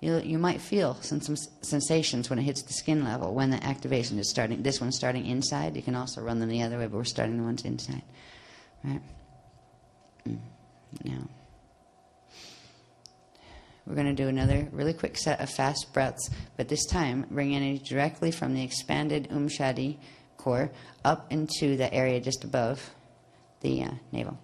You might feel some sensations when it hits the skin level, when the activation is starting. This one's starting inside. You can also run them the other way, but we're starting the ones inside. Right? Now, we're going to do another really quick set of fast breaths, but this time bring energy directly from the expanded Shadi core up into the area just above the navel.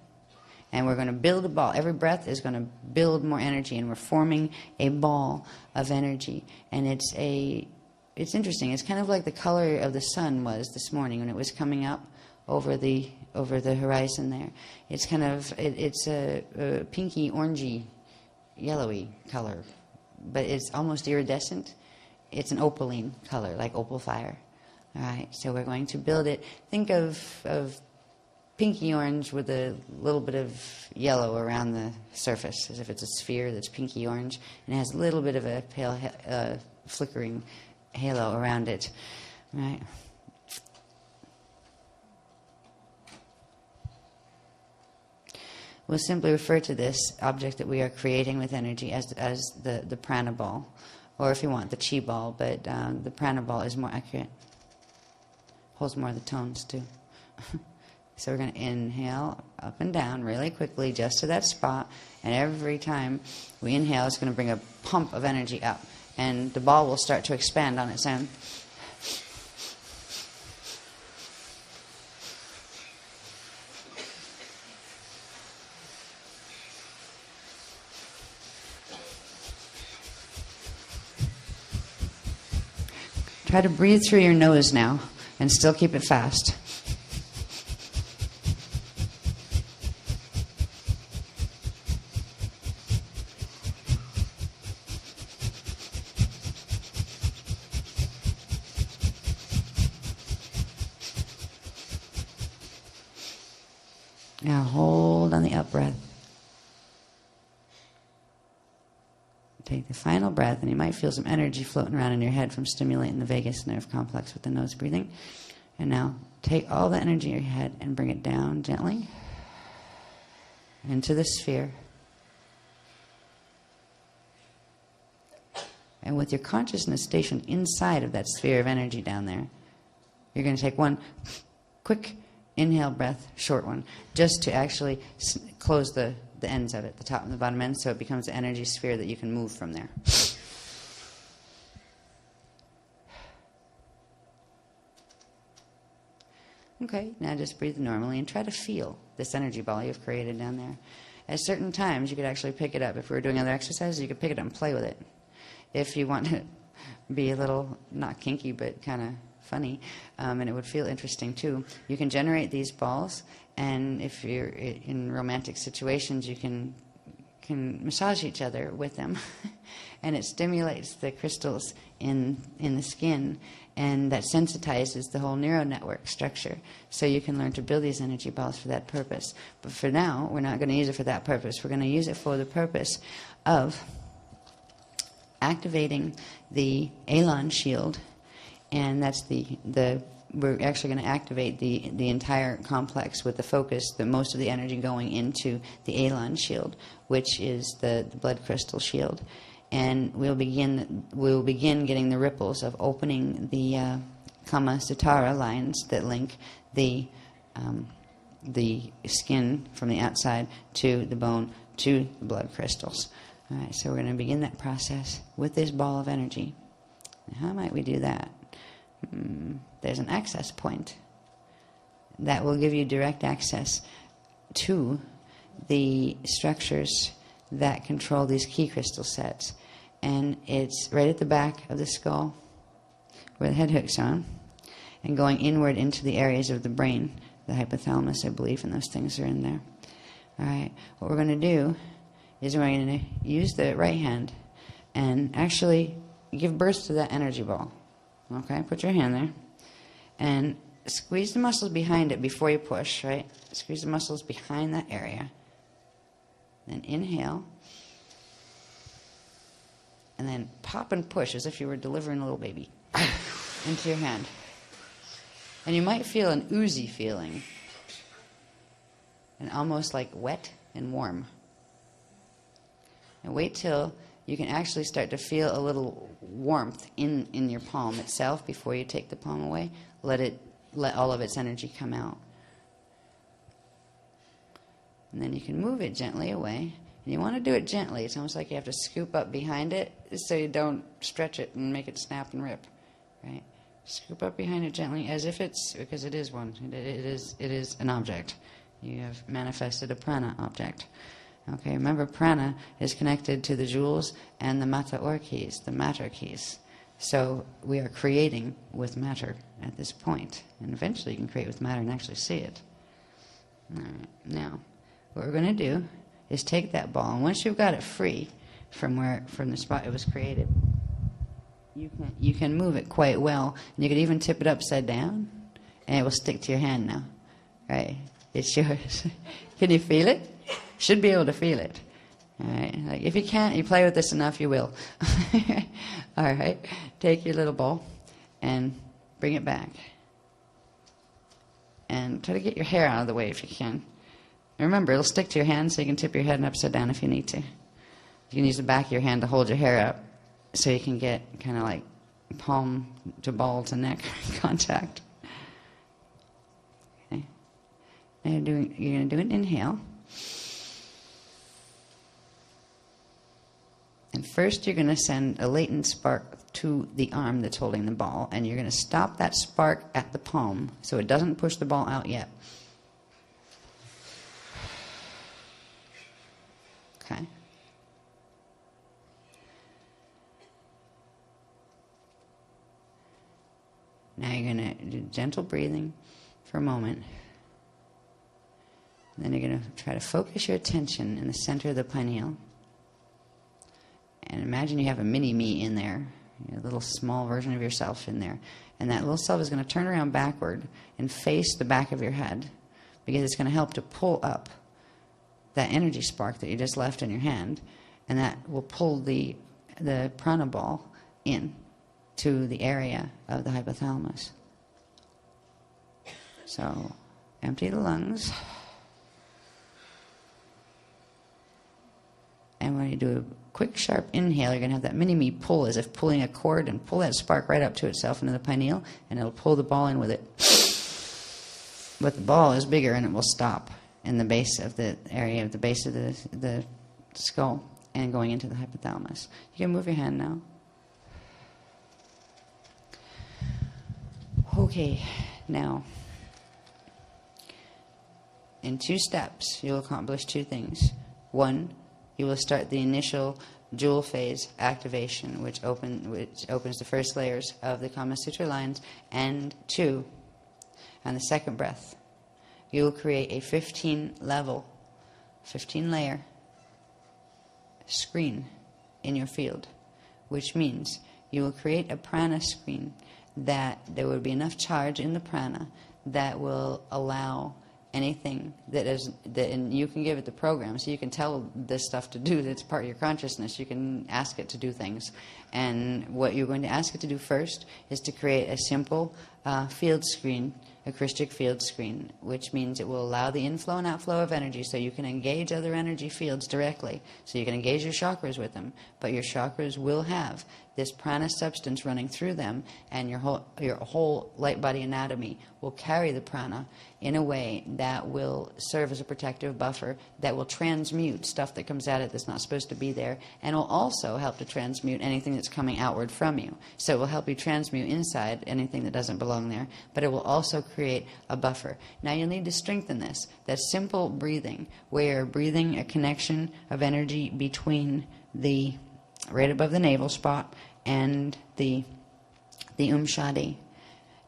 And we're going to build a ball. Every breath is going to build more energy, and we're forming a ball of energy. And it's interesting. It's kind of like the color of the sun was this morning when it was coming up over the horizon there. It's kind of it's a pinky, orangey, yellowy color, but it's almost iridescent. It's an opaline color, like opal fire. All right. So we're going to build it. Think of pinky orange with a little bit of yellow around the surface, as if it's a sphere that's pinky orange, and it has a little bit of a pale flickering halo around it. Right? We'll simply refer to this object that we are creating with energy as the prana ball, or if you want, the chi ball, but the prana ball is more accurate. Holds more of the tones, too. So we're going to inhale up and down really quickly just to that spot. And every time we inhale, it's going to bring a pump of energy up. And the ball will start to expand on its own. Try to breathe through your nose now and still keep it fast. Now hold on the up breath. Take the final breath, and you might feel some energy floating around in your head from stimulating the vagus nerve complex with the nose breathing. And now take all the energy in your head and bring it down gently into the sphere. And with your consciousness stationed inside of that sphere of energy down there, you're going to take one quick inhale breath, short one, just to actually close the ends of it, the top and the bottom ends, so it becomes an energy sphere that you can move from there. Okay, now just breathe normally and try to feel this energy ball you've created down there. At certain times, you could actually pick it up. If we were doing other exercises, you could pick it up and play with it. If you want to be a little, not kinky, but kind of funny, and it would feel interesting too, you can generate these balls, and if you're in romantic situations, you can massage each other with them. And it stimulates the crystals in the skin, and that sensitizes the whole neural network structure. So you can learn to build these energy balls for that purpose. But for now, we're not going to use it for that purpose. We're going to use it for the purpose of activating the Elan shield, and that's we're actually going to activate the entire complex with the focus, most of the energy going into the Elan shield, which is the blood crystal shield. And we'll begin getting the ripples of opening the Kama Sutara lines that link the skin from the outside to the bone to the blood crystals. All right, so we're going to begin that process with this ball of energy. Now, how might we do that? There's an access point that will give you direct access to the structures that control these key crystal sets. And it's right at the back of the skull where the head hook's on, and going inward into the areas of the brain, the hypothalamus, I believe, and those things are in there. All right, what we're going to do is we're going to use the right hand and actually give birth to that energy ball. Okay, put your hand there and squeeze the muscles behind it before you push, right? Squeeze the muscles behind that area. Then inhale. And then pop and push as if you were delivering a little baby into your hand. And you might feel an oozy feeling, and almost like wet and warm. And wait till you can actually start to feel a little warmth in your palm itself before you take the palm away. Let all of its energy come out. And then you can move it gently away. And you want to do it gently. It's almost like you have to scoop up behind it so you don't stretch it and make it snap and rip. Right? Scoop up behind it gently as if it's, because it is one. It is an object. You have manifested a prana object. Okay, remember prana is connected to the jewels and the mata or keys, the matter keys. So we are creating with matter at this point. And eventually you can create with matter and actually see it. All right, now what we're going to do is take that ball, and once you've got it free from the spot it was created, you can move it quite well. And you could even tip it upside down, and it will stick to your hand now. Right? It's yours. Can you feel it? Should be able to feel it. All right. Like if you can't, you play with this enough, you will. All right. Take your little ball and bring it back, and try to get your hair out of the way if you can. Remember, it'll stick to your hand, so you can tip your head upside down if you need to. You can use the back of your hand to hold your hair up, so you can get kind of like palm to ball to neck contact. Okay. Now you're going to do an inhale. And first you're going to send a latent spark to the arm that's holding the ball, and you're going to stop that spark at the palm so it doesn't push the ball out yet. Okay. Now you're going to do gentle breathing for a moment. And then you're going to try to focus your attention in the center of the pineal. And imagine you have a mini-me in there, a little small version of yourself in there. And that little self is going to turn around backward and face the back of your head. because it's going to help to pull up that energy spark that you just left in your hand, and that will pull the prana ball in to the area of the hypothalamus. So empty the lungs. And when you do a quick, sharp inhale, you're going to have that mini-me pull as if pulling a cord, and pull that spark right up to itself into the pineal, and it'll pull the ball in with it. But the ball is bigger, and it will stop in the base of the area of the base of the skull and going into the hypothalamus. You can move your hand now. Okay, now, in 2 steps, you'll accomplish 2 things. 1, you will start the initial jewel phase activation, which opens the first layers of the Kama Sutra lines. And 2, on the second breath, you will create a 15-level, 15-layer screen in your field, which means you will create a prana screen that there will be enough charge in the prana that will allow anything and you can give it the program, so you can tell this stuff to do. It's part of your consciousness. You can ask it to do things, and what you're going to ask it to do first is to create a simple field screen, a Christic field screen, which means it will allow the inflow and outflow of energy, so you can engage other energy fields directly, so you can engage your chakras with them, but your chakras will have this prana substance running through them, and your whole light body anatomy will carry the prana in a way that will serve as a protective buffer, that will transmute stuff that comes at it that's not supposed to be there, and will also help to transmute anything that's coming outward from you. So it will help you transmute inside anything that doesn't belong there, but it will also create a buffer. Now you'll need to strengthen this. That simple breathing, where you're breathing a connection of energy between the right above the navel spot and the Shadi.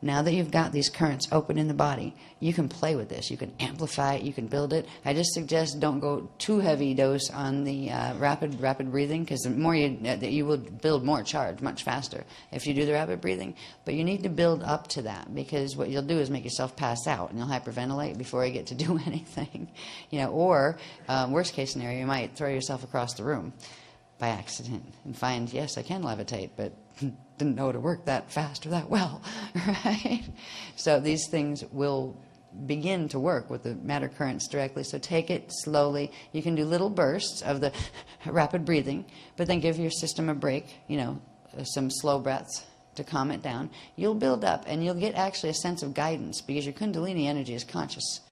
Now that you've got these currents open in the body, you can play with this. You can amplify it. You can build it. I just suggest don't go too heavy dose on the rapid breathing, because the more you will build more charge much faster if you do the rapid breathing. But you need to build up to that, because what you'll do is make yourself pass out, and you'll hyperventilate before you get to do anything. Or worst case scenario, you might throw yourself across the room by accident and find, yes, I can levitate, but didn't know to work that fast or that well, right? So these things will begin to work with the matter currents directly. So take it slowly. You can do little bursts of the rapid breathing, but then give your system a break, some slow breaths to calm it down. You'll build up, and you'll get actually a sense of guidance, because your Kundalini energy is conscious.